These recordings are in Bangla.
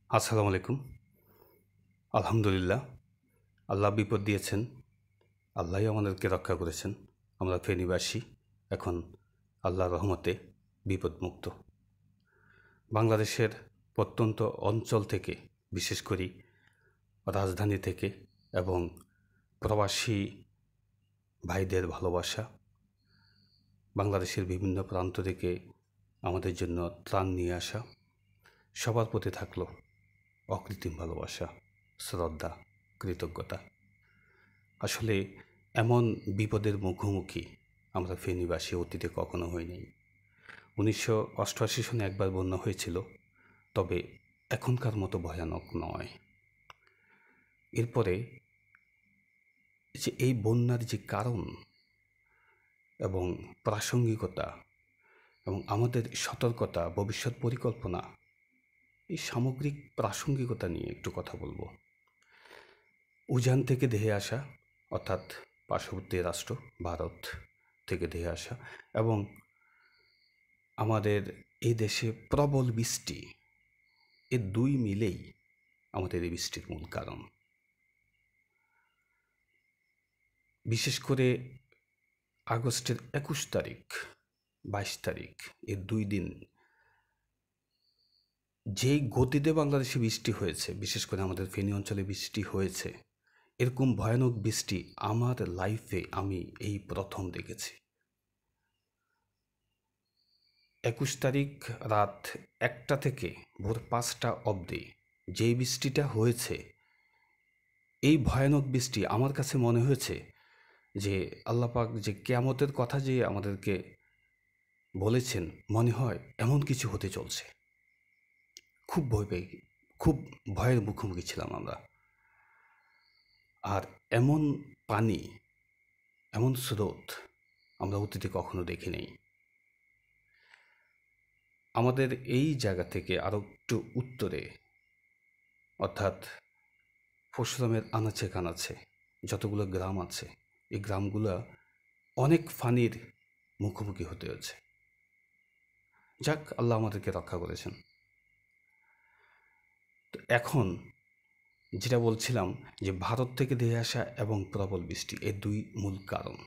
আসসালামু আলাইকুম। আলহামদুলিল্লাহ। আল্লাহ বিপদ দিয়েছেন। আল্লাহই আমাদেরকে রক্ষা করেছেন। আমরা ফেনীবাসী এখন আল্লাহর রহমতে বিপদমুক্ত। বাংলাদেশের প্রত্যন্ত অঞ্চল থেকে, বিশেষ করে রাজধানী থেকে এবং প্রবাসী ভাইদের ভালোবাসা, বাংলাদেশের বিভিন্ন প্রান্ত থেকে আমাদের জন্য ত্রাণ নিয়ে আসা, সবার প্রতি থাকলো অকৃত্রিম ভালোবাসা, শ্রদ্ধা, কৃতজ্ঞতা। আসলে এমন বিপদের মুখোমুখি আমরা ফেনীবাসী অতীতে কখনো হই নাই। 1988 সনে একবার বন্যা হয়েছিল, তবে এখনকার মতো ভয়ানক নয়। এরপরে যে এই বন্যার যে কারণ এবং প্রাসঙ্গিকতা এবং আমাদের সতর্কতা, ভবিষ্যৎ পরিকল্পনা, এই সামগ্রিক প্রাসঙ্গিকতা নিয়ে একটু কথা বলবো। উজান থেকে ধেয়ে আসা, অর্থাৎ পার্শ্ববর্তী রাষ্ট্র ভারত থেকে ধেয়ে আসা, এবং আমাদের এই দেশে প্রবল বৃষ্টি, এ দুই মিলেই আমাদের এই বৃষ্টির মূল কারণ। বিশেষ করে আগস্টের 21 তারিখ, 22 তারিখ, এই 2 দিন যেই গতিতে বাংলাদেশে বৃষ্টি হয়েছে, বিশেষ করে আমাদের ফেনী অঞ্চলে বৃষ্টি হয়েছে, এরকম ভয়ানক বৃষ্টি আমার লাইফে আমি এই প্রথম দেখেছি। 21 তারিখ রাত 1টা থেকে ভোর 5টা অবধি যেই বৃষ্টিটা হয়েছে, এই ভয়ানক বৃষ্টি আমার কাছে মনে হয়েছে যে আল্লাহ পাক যে কিয়ামতের কথা যে আমাদেরকে বলেছেন, মনে হয় এমন কিছু হতে চলছে। খুব ভয় পেয়ে, খুব ভয়ের মুখোমুখি ছিলাম আমরা। আর এমন পানি, এমন স্রোত আমরা অতীতে কখনো দেখি নাই। আমাদের এই জায়গা থেকে আরও একটু উত্তরে, অর্থাৎ পরশুরামের আনাচে কানাচে যতগুলো গ্রাম আছে, এই গ্রামগুলো অনেক ফানির মুখোমুখি হতে হয়েছে। যাক, আল্লাহ আমাদেরকে রক্ষা করেছেন। তো এখন যেটা বলছিলাম যে ভারত থেকে ধেয়ে আসা এবং প্রবল বৃষ্টি, এই দুই মূল কারণ।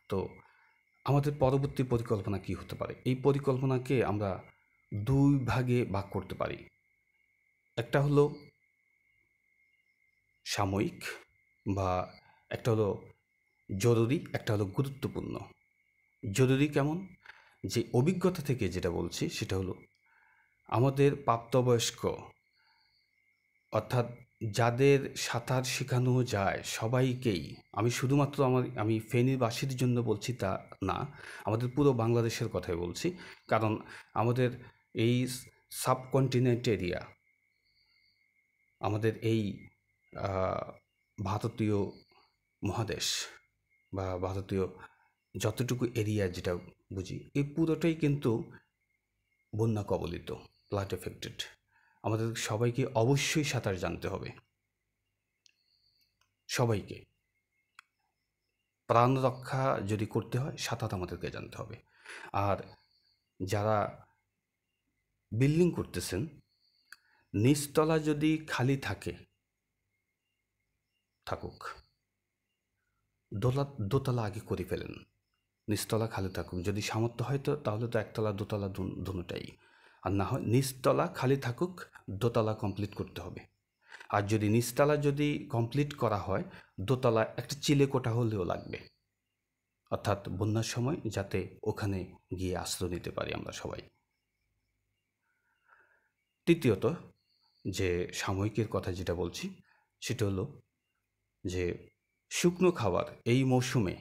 তো আমাদের পরবর্তী পরিকল্পনা কি হতে পারে? এই পরিকল্পনাকে আমরা দুই ভাগে ভাগ করতে পারি। একটা হলো সাময়িক, বা একটা হলো জরুরি, একটা হলো গুরুত্বপূর্ণ। জরুরি কেমন? যে অভিজ্ঞতা থেকে যেটা বলছি সেটা হলো আমাদের প্রাপ্তবয়স্ক, অর্থাৎ যাদের সাঁতার শেখানো যায় সবাইকেই, আমি শুধুমাত্র আমি ফেনীবাসীর জন্য বলছি তা না, আমাদের পুরো বাংলাদেশের কথাই বলছি। কারণ আমাদের এই সাবকন্টিনেন্ট এরিয়া, আমাদের এই ভারতীয় মহাদেশ বা ভারতীয় যতটুকু এরিয়া যেটা বুঝি, এই পুরোটাই কিন্তু বন্যা কবলিত, ফ্লাড এফেক্টেড। আমাদের সবাইকে অবশ্যই সাঁতার জানতে হবে, সবাইকে। প্রাণ রক্ষা যদি করতে হয়, সাঁতার আমাদেরকে জানতে হবে। আর যারা বিল্ডিং করতেছেন, নিচতলা যদি খালি থাকে, থাকুক, দোতলা আগে করে ফেলেন। নিচতলা খালি থাকুক, যদি সামর্থ্য হয় তো তাহলে তো একতলা দোতলা দুটোটাই, আর না হয় নিচতলা খালি থাকুক, দোতলা কমপ্লিট করতে হবে। আর যদি নিচতলা যদি কমপ্লিট করা হয়, দোতলা একটা চিলেকোঠা হলেও লাগবে, অর্থাৎ বন্যার সময় যাতে ওখানে গিয়ে আশ্রয় নিতে পারি আমরা সবাই। তৃতীয়ত, যে সাময়িকের কথা যেটা বলছি সেটা হলো যে শুকনো খাবার এই মৌসুমে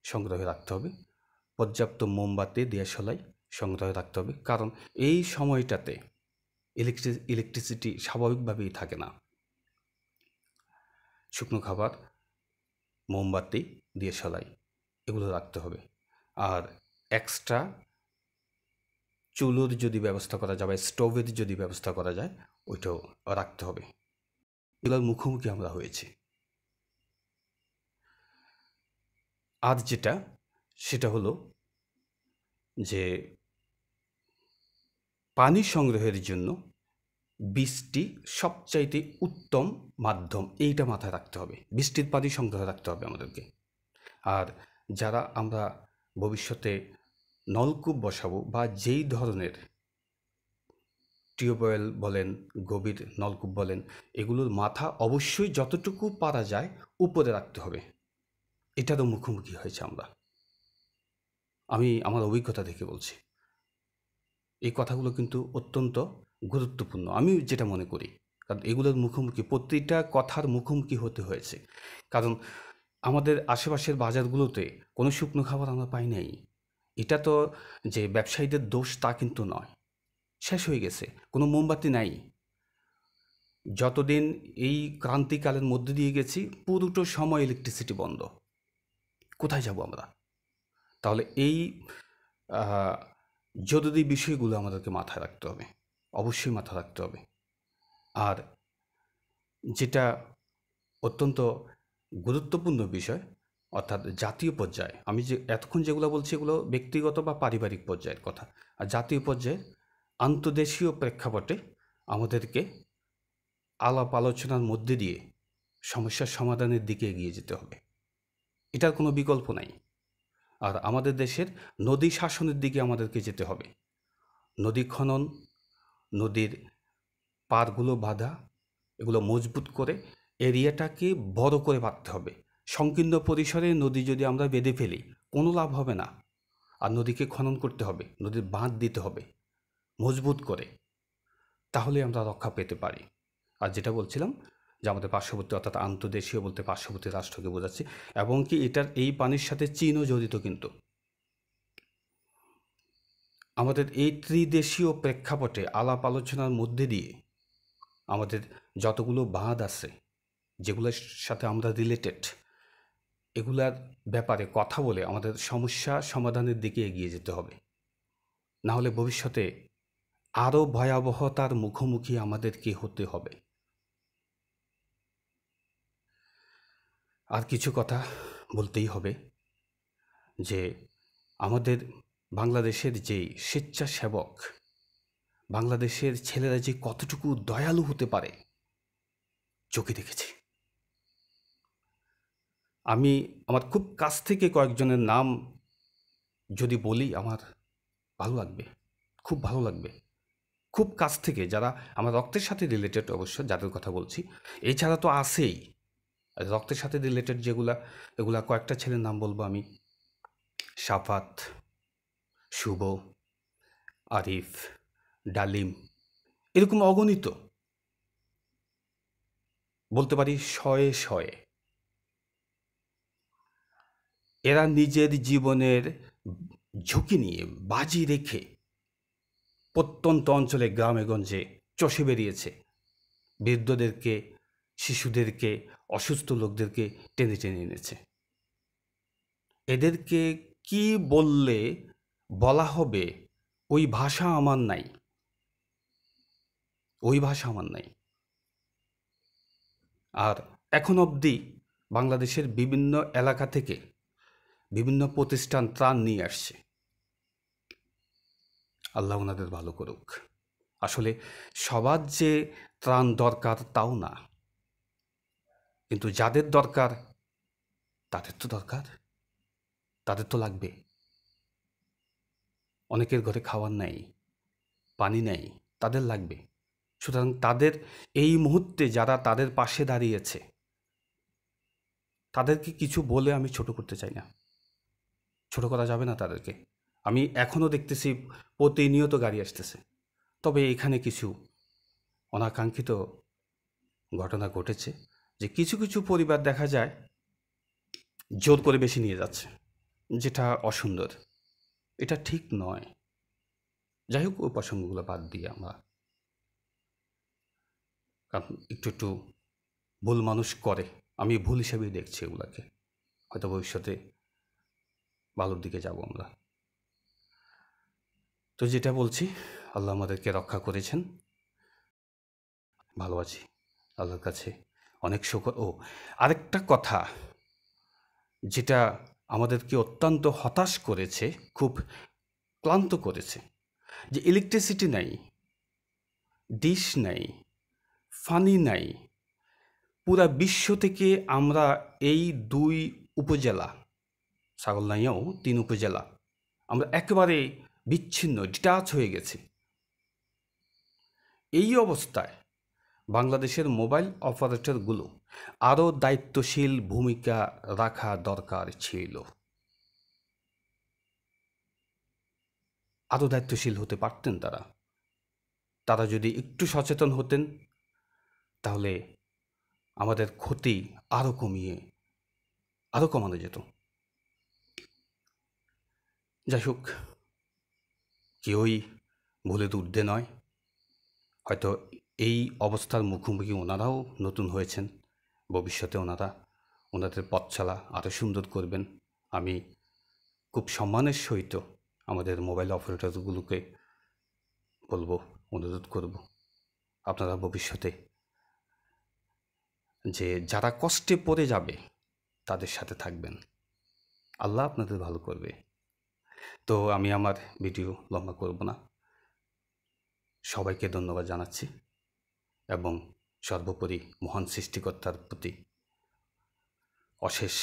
সংগ্রহে রাখতে হবে। পর্যাপ্ত মোমবাতি, দিয়াশলাই সংগ্রহে রাখতে হবে, কারণ এই সময়টাতে ইলেকট্রিসিটি স্বাভাবিকভাবেই থাকে না। শুকনো খাবার, মোমবাতি, দিয়াশলাই এগুলো রাখতে হবে। আর এক্সট্রা চুলোর যদি ব্যবস্থা করা যায় বা স্টোভের যদি ব্যবস্থা করা যায়, ওইটাও রাখতে হবে। এগুলোর মুখোমুখি আমরা হয়েছি। আর যেটা, সেটা হলো যে পানি সংগ্রহের জন্য বৃষ্টি সবচাইতে উত্তম মাধ্যম, এইটা মাথায় রাখতে হবে। বৃষ্টির পানি সংগ্রহ রাখতে হবে আমাদেরকে। আর যারা আমরা ভবিষ্যতে নলকূপ বসাবো বা যেই ধরনের টিউবওয়েল বলেন, গভীর নলকূপ বলেন, এগুলোর মাথা অবশ্যই যতটুকু পারা যায় উপরে রাখতে হবে। এটারও মুখোমুখি হয়েছে আমরা, আমি আমার অভিজ্ঞতা থেকে বলছি। এই কথাগুলো কিন্তু অত্যন্ত গুরুত্বপূর্ণ আমি যেটা মনে করি, কারণ এগুলোর মুখোমুখি, প্রতিটা কথার মুখোমুখি হতে হয়েছে। কারণ আমাদের আশেপাশের বাজারগুলোতে কোনো শুকনো খাবার আমরা পাই নাই। এটা তো যে ব্যবসায়ীদের দোষ তা কিন্তু নয়, শেষ হয়ে গেছে, কোনো মোমবাতি নাই। যতদিন এই ক্রান্তিকালের মধ্যে দিয়ে গেছি পুরোটো সময় ইলেকট্রিসিটি বন্ধ। কোথায় যাব আমরা? তাহলে এই জরুরি বিষয়গুলো আমাদেরকে মাথায় রাখতে হবে, অবশ্যই মাথায় রাখতে হবে। আর যেটা অত্যন্ত গুরুত্বপূর্ণ বিষয়, অর্থাৎ জাতীয় পর্যায়ে, আমি যে এতক্ষণ যেগুলো বলছি এগুলো ব্যক্তিগত বা পারিবারিক পর্যায়ের কথা। আর জাতীয় পর্যায়ে আন্তর্দেশীয় প্রেক্ষাপটে আমাদেরকে আলাপ আলোচনার মধ্যে দিয়ে সমস্যার সমাধানের দিকে এগিয়ে যেতে হবে, এটার কোনো বিকল্প নাই। আর আমাদের দেশের নদী শাসনের দিকে আমাদেরকে যেতে হবে। নদী খনন, নদীর পাড়গুলো বাঁধা, এগুলো মজবুত করে এরিয়াটাকে বড় করে বাঁধতে হবে। সংকীর্ণ পরিসরে নদী যদি আমরা বেঁধে ফেলি কোনো লাভ হবে না। আর নদীকে খনন করতে হবে, নদীর বাঁধ দিতে হবে মজবুত করে, তাহলে আমরা রক্ষা পেতে পারি। আর যেটা বলছিলাম যে আমাদের পার্শ্ববর্তী, অর্থাৎ আন্তর্দেশীয় বলতে পার্শ্ববর্তী রাষ্ট্রকে বোঝাচ্ছি, এবং কি এটার এই পানির সাথে চীনও জড়িত। কিন্তু আমাদের এই ত্রিদেশীয় প্রেক্ষাপটে আলাপ আলোচনার মধ্যে দিয়ে আমাদের যতগুলো বাঁধ আছে যেগুলোর সাথে আমরা রিলেটেড, এগুলার ব্যাপারে কথা বলে আমাদের সমস্যা সমাধানের দিকে এগিয়ে যেতে হবে। না হলে ভবিষ্যতে আরও ভয়াবহতার মুখোমুখি আমাদেরকে হতে হবে। আর কিছু কথা বলতেই হবে যে আমাদের বাংলাদেশের যে স্বেচ্ছাসেবক, বাংলাদেশের ছেলেরা যে কতটুকু দয়ালু হতে পারে চোখে দেখেছি। আমি আমার খুব কাছ থেকে কয়েকজনের নাম যদি বলি আমার ভালো লাগবে, খুব ভালো লাগবে। খুব কাছ থেকে যারা আমার রক্তের সাথে রিলেটেড, অবশ্য যাদের কথা বলছি, এছাড়া তো আছেই রক্তের সাথে রিলেটেড যেগুলা, এগুলা কয়েকটা ছেলের নাম বলবো আমি: সাফাত, শুভ, আরিফ, ডালিম, এরকম অগণিত, বলতে পারি শয়ে শয়ে। এরা নিজের জীবনের ঝুঁকি নিয়ে বাজি রেখে প্রত্যন্ত অঞ্চলে গ্রামে গঞ্জে চষে বেরিয়েছে, বৃদ্ধদেরকে, শিশুদেরকে, অসুস্থ লোকদেরকে টেনে টেনে এনেছে। এদেরকে কি বললে বলা হবে ওই ভাষা আমার নাই, ওই ভাষা আমার নাই। আর এখন অবধি বাংলাদেশের বিভিন্ন এলাকা থেকে বিভিন্ন প্রতিষ্ঠান ত্রাণ নিয়ে আসছে, আল্লাহ ওনাদের ভালো করুক। আসলে সবার যে ত্রাণ দরকার তাও না, কিন্তু যাদের দরকার তাদের তো দরকার, তাদের তো লাগবে। অনেকের ঘরে খাওয়ার নাই, পানি নেই, তাদের লাগবে। সুতরাং তাদের এই মুহূর্তে যারা তাদের পাশে দাঁড়িয়েছে তাদেরকে কিছু বলে আমি ছোট করতে চাই না, ছোট করা যাবে না তাদেরকে। আমি এখনও দেখতেছি প্রতিনিয়ত গাড়ি আসতেছে, তবে এখানে কিছু অনাকাঙ্ক্ষিত ঘটনা ঘটেছে যে কিছু কিছু পরিবার দেখা যায় জোর করে বেশি নিয়ে যাচ্ছে, যেটা অসুন্দর, এটা ঠিক নয়। যাই হোক, ওই প্রসঙ্গগুলো বাদ দিয়ে আমরা, কারণ একটু একটু ভুল মানুষ করে, আমি ভুল হিসেবেই দেখছি এগুলাকে। হয়তো ভবিষ্যতে ভালোর দিকে যাব আমরা। তো যেটা বলছি, আল্লাহ আমাদেরকে রক্ষা করেছেন, ভালো আছি আল্লাহর কাছে অনেক শুকর। ও আরেকটা কথা যেটা আমাদেরকে অত্যন্ত হতাশ করেছে, খুব ক্লান্ত করেছে, যে ইলেকট্রিসিটি নাই, ডিশ নাই, ফানি নাই। পুরা বিশ্ব থেকে আমরা এই 2 উপজেলা, ছাগলনাইয়াও 3 উপজেলা, আমরা একেবারে বিচ্ছিন্ন, ডিটাচ হয়ে গেছি। এই অবস্থায় বাংলাদেশের মোবাইল অপারেটরগুলো আরও দায়িত্বশীল ভূমিকা রাখা দরকার ছিল। আরও দায়িত্বশীল হতে পারতেন তারা যদি একটু সচেতন হতেন, তাহলে আমাদের ক্ষতি আরও কমানো যেত। যাই হোক, কেউই ভুলের ঊর্ধ্বে নয়। হয়তো এই অবস্থার মুখোমুখি ওনারাও নতুন হয়েছেন। ভবিষ্যতে ওনাদের পথ চলা আরও সুন্দর করবেন। আমি খুব সম্মানের সহিত আমাদের মোবাইল অপারেটরগুলোকে বলবো, অনুরোধ করব, আপনারা ভবিষ্যতে যে যারা কষ্টে পড়ে যাবে তাদের সাথে থাকবেন। আল্লাহ আপনাদের ভালো করবে। তো আমি আমার ভিডিও লম্বা করব না। সবাইকে ধন্যবাদ জানাচ্ছি এবং সর্বোপরি মহান সৃষ্টিকর্তার প্রতি অশেষ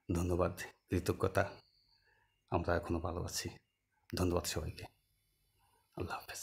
ধন্যবাদ, কৃতজ্ঞতা। আমরা এখনো ভালো আছি। ধন্যবাদ সবাইকে। আল্লাহ হাফেজ।